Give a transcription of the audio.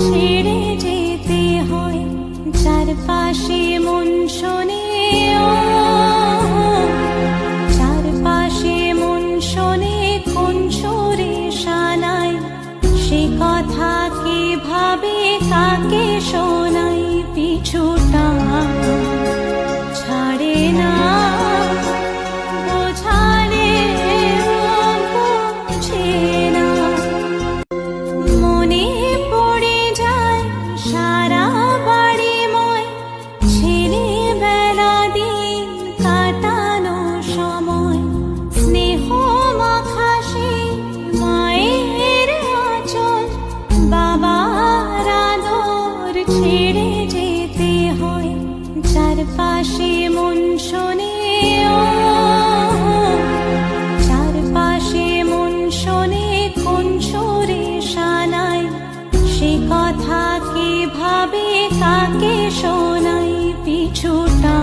ছেড়ে যেতে হয়, চারপাশে মন শোনে চারপাশে মন শোনে কোন সুরে শানায়, সে কথা কে ভাবে কাকে শোনাই, পিছুটা ছাড়ে না বোঝালে বুঝে না। মনে পড়ে যায় সারা বাড়িময় ছেলেবেলা দিন কাটানো সময়, স্নেহ মাখা সেই মায়ের আঁচল, বাবার আদর ছেড়ে যেতে হয়, চারপাশে মন শোনে চারপাশে মন শোনে কোন সুরে শানায়, সে কথা কে ভাবে কাকে শোনাই, পিছুটা